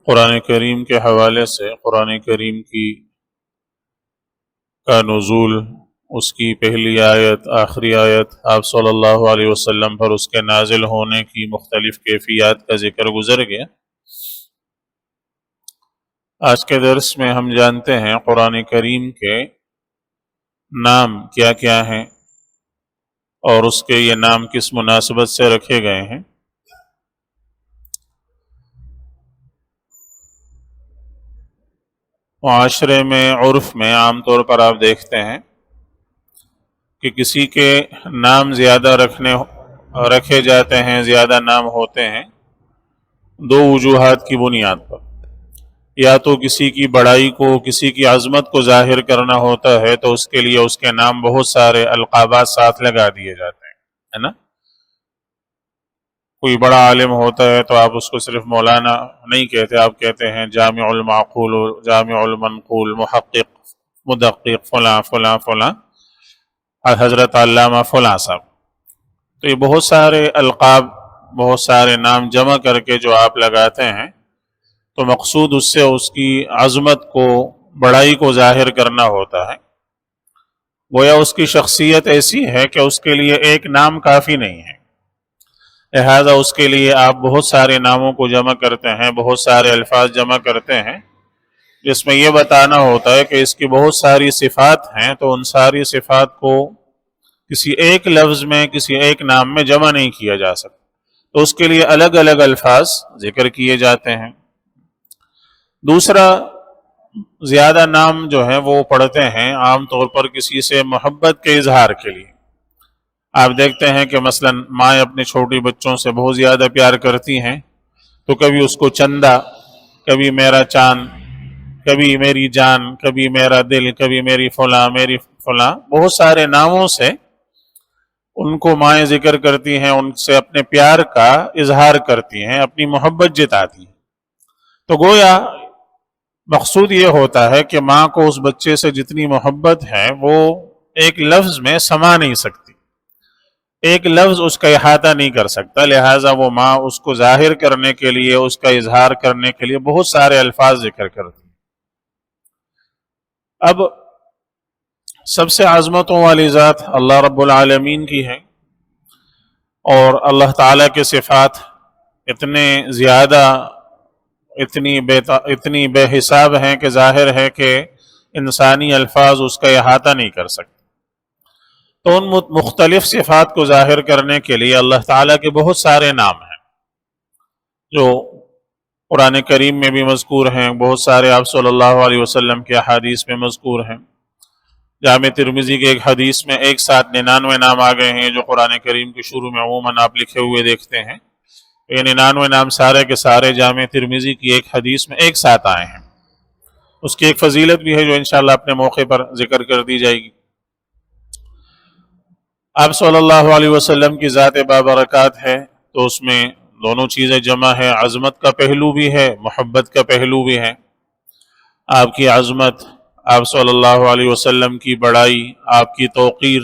قرآن کریم کے حوالے سے قرآن کریم کا نزول، اس کی پہلی آیت آخری آیت، آپ صلی اللہ علیہ وسلم پر اس کے نازل ہونے کی مختلف کیفیات کا ذکر گزر گیا۔ آج کے درس میں ہم جانتے ہیں قرآن کریم کے نام کیا کیا ہیں اور اس کے یہ نام کس مناسبت سے رکھے گئے ہیں۔ معاشرے میں، عرف میں عام طور پر آپ دیکھتے ہیں کہ کسی کے نام زیادہ رکھے جاتے ہیں، زیادہ نام ہوتے ہیں دو وجوہات کی بنیاد پر۔ یا تو کسی کی بڑائی کو، کسی کی عظمت کو ظاہر کرنا ہوتا ہے تو اس کے لیے اس کے نام بہت سارے القابات ساتھ لگا دیے جاتے ہیں، ہے نا؟ کوئی بڑا عالم ہوتا ہے تو آپ اس کو صرف مولانا نہیں کہتے، آپ کہتے ہیں جامع المعقول، جامع المنقول، محقق، مدقق، فلاں فلاں فلاں، حضرت علامہ فلاں صاحب۔ تو یہ بہت سارے القاب، بہت سارے نام جمع کر کے جو آپ لگاتے ہیں تو مقصود اس سے اس کی عظمت کو، بڑائی کو ظاہر کرنا ہوتا ہے۔ گویا اس کی شخصیت ایسی ہے کہ اس کے لیے ایک نام کافی نہیں ہے، لہذا اس کے لیے آپ بہت سارے ناموں کو جمع کرتے ہیں، بہت سارے الفاظ جمع کرتے ہیں، جس میں یہ بتانا ہوتا ہے کہ اس کی بہت ساری صفات ہیں، تو ان ساری صفات کو کسی ایک لفظ میں، کسی ایک نام میں جمع نہیں کیا جا سکتا، تو اس کے لیے الگ الگ الفاظ ذکر کیے جاتے ہیں۔ دوسرا، زیادہ نام جو ہیں وہ پڑھتے ہیں عام طور پر کسی سے محبت کے اظہار کے لیے۔ آپ دیکھتے ہیں کہ مثلا مائیں اپنے چھوٹی بچوں سے بہت زیادہ پیار کرتی ہیں تو کبھی اس کو چندہ، کبھی میرا چاند، کبھی میری جان، کبھی میرا دل، کبھی میری فلاں، میری فلاں، بہت سارے ناموں سے ان کو مائیں ذکر کرتی ہیں، ان سے اپنے پیار کا اظہار کرتی ہیں، اپنی محبت جتاتی ہیں۔ تو گویا مقصود یہ ہوتا ہے کہ ماں کو اس بچے سے جتنی محبت ہے وہ ایک لفظ میں سما نہیں سکتی، ایک لفظ اس کا احاطہ نہیں کر سکتا، لہٰذا وہ ماں اس کو ظاہر کرنے کے لیے، اس کا اظہار کرنے کے لیے بہت سارے الفاظ ذکر کرتی ہے۔ اب سب سے عظمتوں والی ذات اللہ رب العالمین کی ہے، اور اللہ تعالیٰ کے صفات اتنے زیادہ، اتنی بے حساب ہیں کہ ظاہر ہے کہ انسانی الفاظ اس کا احاطہ نہیں کر سکتے۔ تو ان مختلف صفات کو ظاہر کرنے کے لیے اللہ تعالیٰ کے بہت سارے نام ہیں جو قرآن کریم میں بھی مذکور ہیں، بہت سارے آپ صلی اللہ علیہ وسلم کے احادیث میں مذکور ہیں۔ جامع ترمذی کے ایک حدیث میں 199 نام آ گئے ہیں جو قرآن کریم کے شروع میں عموماً آپ لکھے ہوئے دیکھتے ہیں۔ یہ 99 نام سارے کے سارے جامع ترمذی کی ایک حدیث میں ایک ساتھ آئے ہیں۔ اس کی ایک فضیلت بھی ہے جو انشاءاللہ اپنے موقع پر ذکر کر دی جائے گی۔ آپ صلی اللہ علیہ وسلم کی ذات بابرکات ہے تو اس میں دونوں چیزیں جمع ہے، عظمت کا پہلو بھی ہے، محبت کا پہلو بھی ہے۔ آپ کی عظمت، آپ صلی اللہ علیہ وسلم کی بڑائی، آپ کی توقیر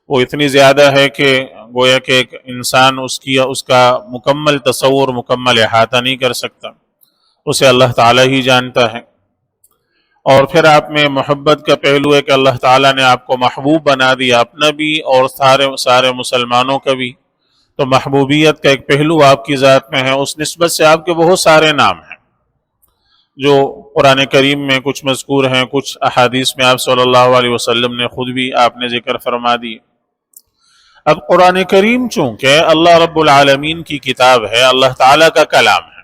وہ اتنی زیادہ ہے کہ گویا کہ ایک انسان اس کا مکمل تصور، مکمل احاطہ نہیں کر سکتا، اسے اللہ تعالیٰ ہی جانتا ہے۔ اور پھر آپ میں محبت کا پہلو ہے کہ اللہ تعالیٰ نے آپ کو محبوب بنا دیا، اپنا بھی اور سارے مسلمانوں کا بھی، تو محبوبیت کا ایک پہلو آپ کی ذات میں ہے۔ اس نسبت سے آپ کے بہت سارے نام ہیں جو قرآن کریم میں کچھ مذکور ہیں، کچھ احادیث میں آپ صلی اللہ علیہ وسلم نے خود بھی آپ نے ذکر فرما دی۔ اب قرآن کریم چونکہ اللہ رب العالمین کی کتاب ہے، اللہ تعالیٰ کا کلام ہے،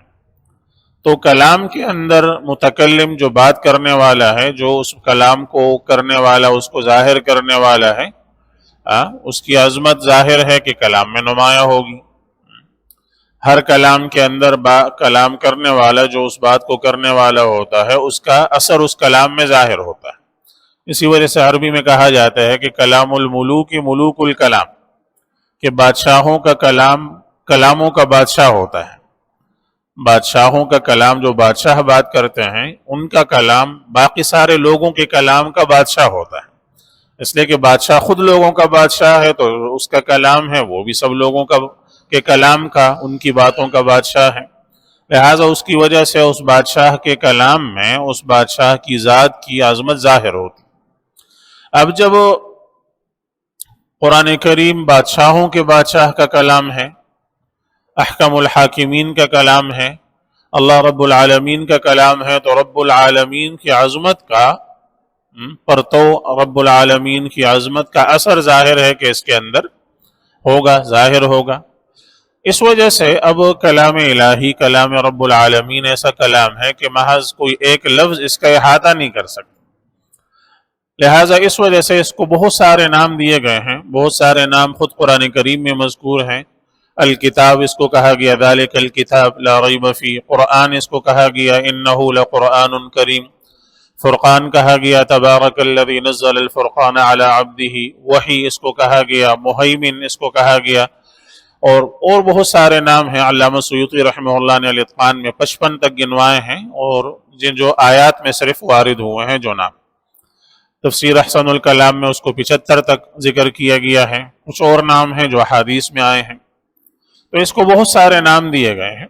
تو کلام کے اندر متکلم جو بات کرنے والا ہے، جو اس کلام کو کرنے والا، اس کو ظاہر کرنے والا ہے، اس کی عظمت ظاہر ہے کہ کلام میں نمایاں ہوگی۔ ہر کلام کے اندر کلام کرنے والا جو اس بات کو کرنے والا ہوتا ہے، اس کا اثر اس کلام میں ظاہر ہوتا ہے۔ اسی وجہ سے عربی میں کہا جاتا ہے کہ کلام الملوک ملوک الکلام، کہ بادشاہوں کا کلام کلاموں کا بادشاہ ہوتا ہے۔ بادشاہوں کا کلام، جو بادشاہ بات کرتے ہیں، ان کا کلام باقی سارے لوگوں کے کلام کا بادشاہ ہوتا ہے، اس لیے کہ بادشاہ خود لوگوں کا بادشاہ ہے، تو اس کا کلام ہے وہ بھی سب لوگوں کے کلام کا، ان کی باتوں کا بادشاہ ہے۔ لہٰذا اس کی وجہ سے اس بادشاہ کے کلام میں اس بادشاہ کی ذات کی عظمت ظاہر ہوتی۔ اب جب قرآن کریم بادشاہوں کے بادشاہ کا کلام ہے، احکم الحاکمین کا کلام ہے، اللہ رب العالمین کا کلام ہے، تو رب العالمین کی عظمت کا پرتو، رب العالمین کی عظمت کا اثر ظاہر ہے کہ اس کے اندر ہوگا، ظاہر ہوگا۔ اس وجہ سے اب کلام الہی، کلام رب العالمین ایسا کلام ہے کہ محض کوئی ایک لفظ اس کا احاطہ نہیں کر سکتا، لہٰذا اس وجہ سے اس کو بہت سارے نام دیے گئے ہیں، بہت سارے نام خود قرآن کریم میں مذکور ہیں۔ الکتاب اس کو کہا گیا، ذالک الکتاب لا ریب فیہ، قرآن اس کو کہا گیا انہ لقرآن کریم، فرقان کہا گیا تبارک الذی نزل الفرقان علی عبدہ، وحی اس کو کہا گیا، مہیمن اس کو کہا گیا، اور بہت سارے نام ہیں۔ علامہ سیوطی رحمہ اللہ نے الاتقان میں 55 تک گنوائے ہیں، اور جو آیات میں صرف وارد ہوئے ہیں جو نام۔ تفسیر احسن الکلام میں اس کو 75 تک ذکر کیا گیا ہے، کچھ اور نام ہیں جو احادیث میں آئے ہیں، تو اس کو بہت سارے نام دیے گئے ہیں۔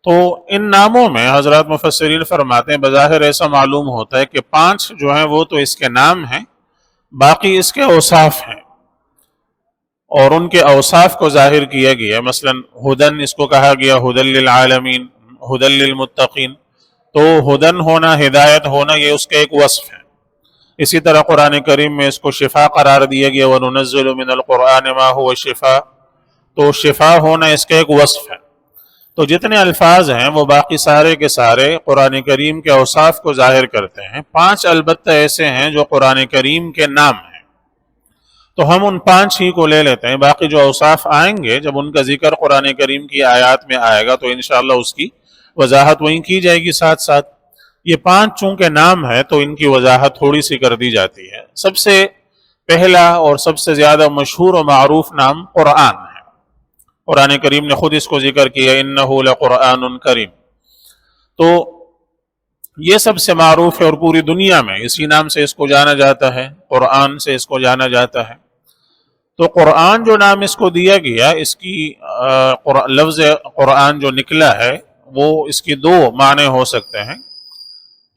تو ان ناموں میں حضرات مفسرین فرماتے ہیں بظاہر ایسا معلوم ہوتا ہے کہ 5 جو ہیں وہ تو اس کے نام ہیں، باقی اس کے اوصاف ہیں، اور ان کے اوصاف کو ظاہر کیا گیا۔ مثلا ہدن اس کو کہا گیا ہدن للعالمین، ہدن للمتقین، تو ہدن ہونا، ہدایت ہونا، یہ اس کا ایک وصف ہے۔ اسی طرح قرآن کریم میں اس کو شفا قرار دیا گیا، وَنُنَزِّلُ مِنَ الْقُرْآنِ مَا هُوَ شِفَاء، تو شفا ہونا اس کا ایک وصف ہے۔ تو جتنے الفاظ ہیں وہ باقی سارے کے سارے قرآن کریم کے اوصاف کو ظاہر کرتے ہیں۔ 5 البتہ ایسے ہیں جو قرآن کریم کے نام ہیں، تو ہم ان 5 ہی کو لے لیتے ہیں، باقی جو اوصاف آئیں گے جب ان کا ذکر قرآن کریم کی آیات میں آئے گا تو انشاءاللہ اس کی وضاحت وہیں کی جائے گی ساتھ ساتھ۔ یہ 5 چونکہ نام ہے تو ان کی وضاحت تھوڑی سی کر دی جاتی ہے۔ سب سے پہلا اور سب سے زیادہ مشہور و معروف نام قرآن ہے۔ قرآن کریم نے خود اس کو ذکر کیا، انہ لقرآن کریم، تو یہ سب سے معروف ہے، اور پوری دنیا میں اسی نام سے اس کو جانا جاتا ہے، قرآن سے اس کو جانا جاتا ہے۔ تو قرآن جو نام اس کو دیا گیا، اس کی لفظ قرآن جو نکلا ہے وہ اس کی 2 معنی ہو سکتے ہیں۔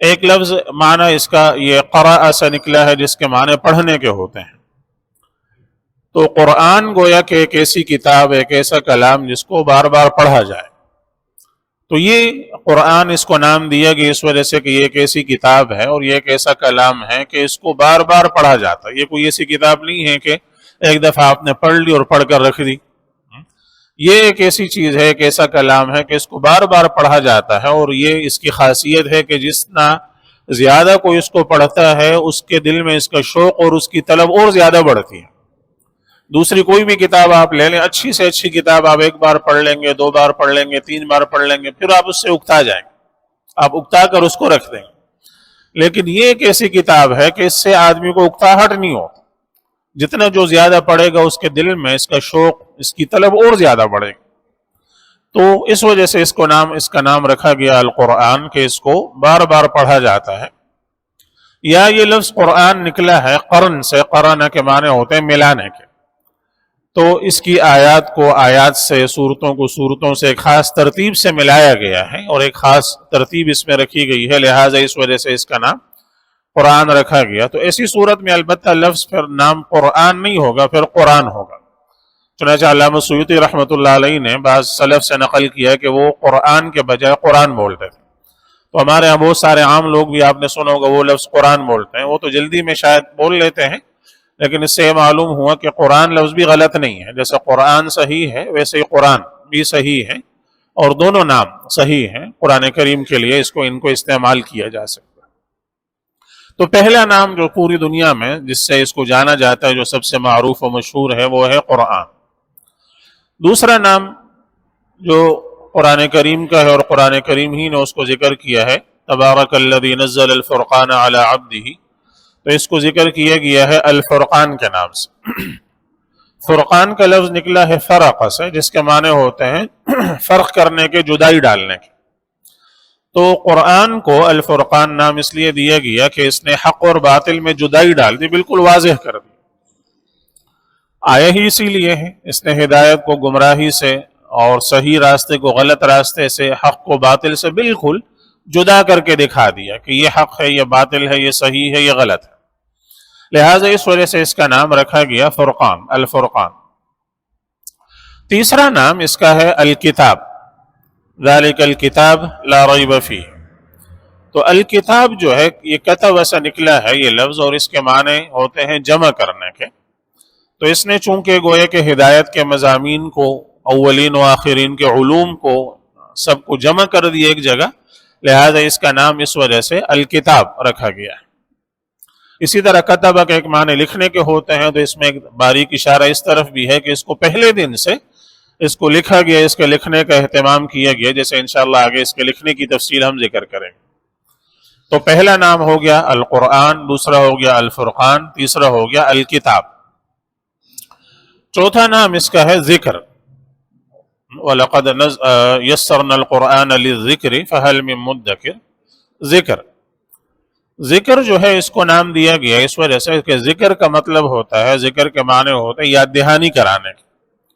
ایک لفظ معنی اس کا یہ قرأ سے نکلا ہے، جس کے معنی پڑھنے کے ہوتے ہیں۔ تو قرآن گویا کہ ایک ایسی کتاب، ایک ایسا کلام جس کو بار بار پڑھا جائے، تو یہ قرآن اس کو نام دیا گیا اس وجہ سے کہ یہ ایک ایسی کتاب ہے اور یہ ایک ایسا کلام ہے کہ اس کو بار بار پڑھا جاتا ہے۔ یہ کوئی ایسی کتاب نہیں ہے کہ ایک دفعہ آپ نے پڑھ لی اور پڑھ کر رکھ دی، یہ ایک ایسی چیز ہے، ایک ایسا کلام ہے کہ اس کو بار بار پڑھا جاتا ہے، اور یہ اس کی خاصیت ہے کہ جتنا زیادہ کوئی اس کو پڑھتا ہے اس کے دل میں اس کا شوق اور اس کی طلب اور زیادہ بڑھتی ہے۔ دوسری کوئی بھی کتاب آپ لے لیں، اچھی سے اچھی کتاب آپ ایک بار پڑھ لیں گے، 2 بار پڑھ لیں گے، 3 بار پڑھ لیں گے، پھر آپ اس سے اکتا جائیں گے، آپ اکتا کر اس کو رکھ دیں گے۔ لیکن یہ ایک ایسی کتاب ہے کہ اس سے آدمی کو اکتاہٹ نہیں ہو، جتنا جو زیادہ پڑھے گا اس کے دل میں اس کا شوق، اس کی طلب اور زیادہ بڑھے گی۔ تو اس وجہ سے اس کا نام رکھا گیا القرآن، کہ اس کو بار بار پڑھا جاتا ہے۔ یا یہ لفظ قرآن نکلا ہے قرن سے، قرن کے معنی ہوتے ہیں ملانے کے، تو اس کی آیات کو آیات سے، صورتوں کو صورتوں سے ایک خاص ترتیب سے ملایا گیا ہے، اور ایک خاص ترتیب اس میں رکھی گئی ہے، لہٰذا اس وجہ سے اس کا نام قرآن رکھا گیا۔ تو ایسی صورت میں البتہ لفظ پھر نام قرآن نہیں ہوگا، پھر قرآن ہوگا۔ چنانچہ علامہ سیوطی رحمۃ اللہ علیہ نے بعض سلف سے نقل کیا کہ وہ قرآن کے بجائے قرآن بولتے تھے۔ تو ہمارے یہاں بہت سارے عام لوگ بھی آپ نے سنا ہوگا وہ لفظ قرآن بولتے ہیں، وہ تو جلدی میں شاید بول لیتے ہیں، لیکن اس سے یہ معلوم ہوا کہ قرآن لفظ بھی غلط نہیں ہے۔ جیسے قرآن صحیح ہے ویسے ہی قرآن بھی صحیح ہے، اور دونوں نام صحیح ہیں قرآن کریم کے لیے، ان کو استعمال کیا جا سکتا ہے۔ تو پہلا نام جو پوری دنیا میں جس سے اس کو جانا جاتا ہے، جو سب سے معروف و مشہور ہے، وہ ہے قرآن۔ دوسرا نام جو قرآن کریم کا ہے، اور قرآن کریم ہی نے اس کو ذکر کیا ہے، تبارک الذی نزل الفرقان علی عبدہ، تو اس کو ذکر کیا گیا ہے الفرقان کے نام سے۔ فرقان کا لفظ نکلا ہے فرق سے، جس کے معنی ہوتے ہیں فرق کرنے کے، جدائی ڈالنے کے۔ تو قرآن کو الفرقان نام اس لیے دیا گیا کہ اس نے حق اور باطل میں جدائی ڈال دی، بالکل واضح کر دی۔ آیا ہی اسی لیے ہے، اس نے ہدایت کو گمراہی سے اور صحیح راستے کو غلط راستے سے، حق کو باطل سے بالکل جدا کر کے دکھا دیا کہ یہ حق ہے، یہ باطل ہے، یہ صحیح ہے، یہ غلط ہے۔ لہٰذا اس وجہ سے اس کا نام رکھا گیا فرقان، الفرقان۔ تیسرا نام اس کا ہے الکتاب، ذالک الکتاب لا ریب فیہ۔ تو الکتاب جو ہے یہ کتب سے نکلا ہے یہ لفظ، اور اس کے معنی ہوتے ہیں جمع کرنے کے۔ تو اس نے چونکہ گویا کہ ہدایت کے مضامین کو، اولین و آخرین کے علوم کو، سب کو جمع کر دیا ایک جگہ، لہذا اس کا نام اس وجہ سے الکتاب رکھا گیا ہے۔ اسی طرح کتبہ کے ایک معنی لکھنے کے ہوتے ہیں، تو اس میں ایک باریک اشارہ اس طرف بھی ہے کہ اس کو پہلے دن سے اس کو لکھا گیا، اس کے لکھنے کا اہتمام کیا گیا، جیسے انشاءاللہ آگے اس کے لکھنے کی تفصیل ہم ذکر کریں گے۔ تو پہلا نام ہو گیا القرآن، دوسرا ہو گیا الفرقان، تیسرا ہو گیا الکتاب۔ چوتھا نام اس کا ہے ذکر، وَلَقَدْ يَسَّرْنَا الْقُرْآنَ لِلذِّكْرِ فَهَلْ مِن مُدَّكِرٍ۔ ذکر، ذکر جو ہے اس کو نام دیا گیا اس وجہ سے کہ ذکر کا مطلب ہوتا ہے، ذکر کے معنی ہوتا ہے یاد دہانی کرانے،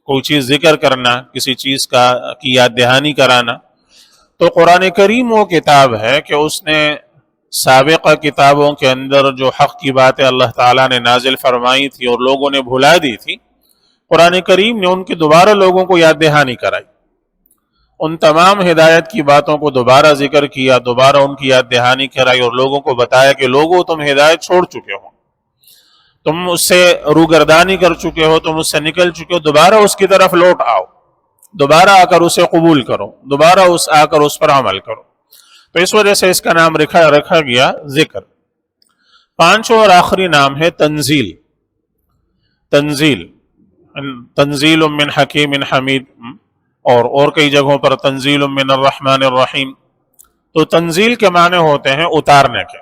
کوئی چیز ذکر کرنا، کسی چیز کی یاد دہانی کرانا۔ تو قرآن کریم وہ کتاب ہے کہ اس نے سابقہ کتابوں کے اندر جو حق کی باتیں اللہ تعالیٰ نے نازل فرمائی تھی اور لوگوں نے بھلا دی تھی، قرآن کریم نے ان کی دوبارہ لوگوں کو یاد دہانی کرائی، ان تمام ہدایت کی باتوں کو دوبارہ ذکر کیا، دوبارہ ان کی یاد دہانی کرائی، اور لوگوں کو بتایا کہ لوگوں تم ہدایت چھوڑ چکے ہو، تم اس سے روگردانی کر چکے ہو، تم اس سے نکل چکے ہو، دوبارہ اس کی طرف لوٹ آؤ، دوبارہ آ کر اسے قبول کرو، دوبارہ آ کر اس پر عمل کرو۔ تو اس وجہ سے اس کا نام رکھا گیا ذکر۔ پانچواں اور آخری نام ہے تنزیل۔ تنزیل، تنزیل من حکیم حمید، اور کئی جگہوں پر تنزیل من الرحمن الرحیم۔ تو تنزیل کے معنی ہوتے ہیں اتارنے کے۔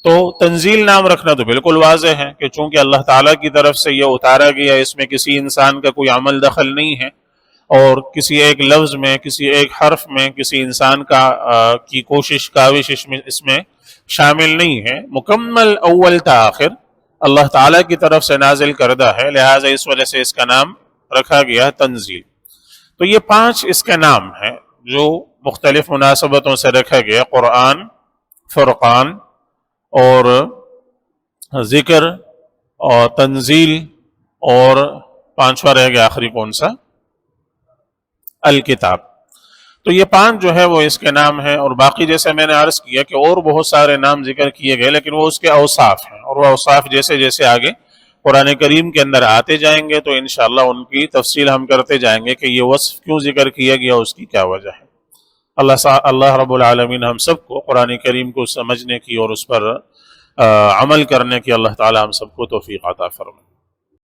تو تنزیل نام رکھنا تو بالکل واضح ہے کہ چونکہ اللہ تعالیٰ کی طرف سے یہ اتارا گیا، اس میں کسی انسان کا کوئی عمل دخل نہیں ہے، اور کسی ایک لفظ میں، کسی ایک حرف میں کسی انسان کی کوشش کاوش اس میں شامل نہیں ہے، مکمل اول تا آخر اللہ تعالیٰ کی طرف سے نازل کردہ ہے، لہٰذا اس وجہ سے اس کا نام رکھا گیا تنزیل۔ تو یہ پانچ اس کے نام ہیں جو مختلف مناسبتوں سے رکھا گیا، قرآن، فرقان، اور ذکر، اور تنزیل، اور پانچواں رہ گیا آخری کون سا؟ الکتاب۔ تو یہ پانچ جو ہے وہ اس کے نام ہیں، اور باقی جیسے میں نے عرض کیا کہ اور بہت سارے نام ذکر کیے گئے، لیکن وہ اس کے اوصاف ہیں، اور وہ اوصاف جیسے جیسے آگے قرآن کریم کے اندر آتے جائیں گے تو انشاءاللہ ان کی تفصیل ہم کرتے جائیں گے کہ یہ وصف کیوں ذکر کیا گیا، اس کی کیا وجہ ہے۔ اللہ رب العالمین ہم سب کو قرآن کریم کو سمجھنے کی اور اس پر عمل کرنے کی اللہ تعالی ہم سب کو توفیق عطا فرمائے۔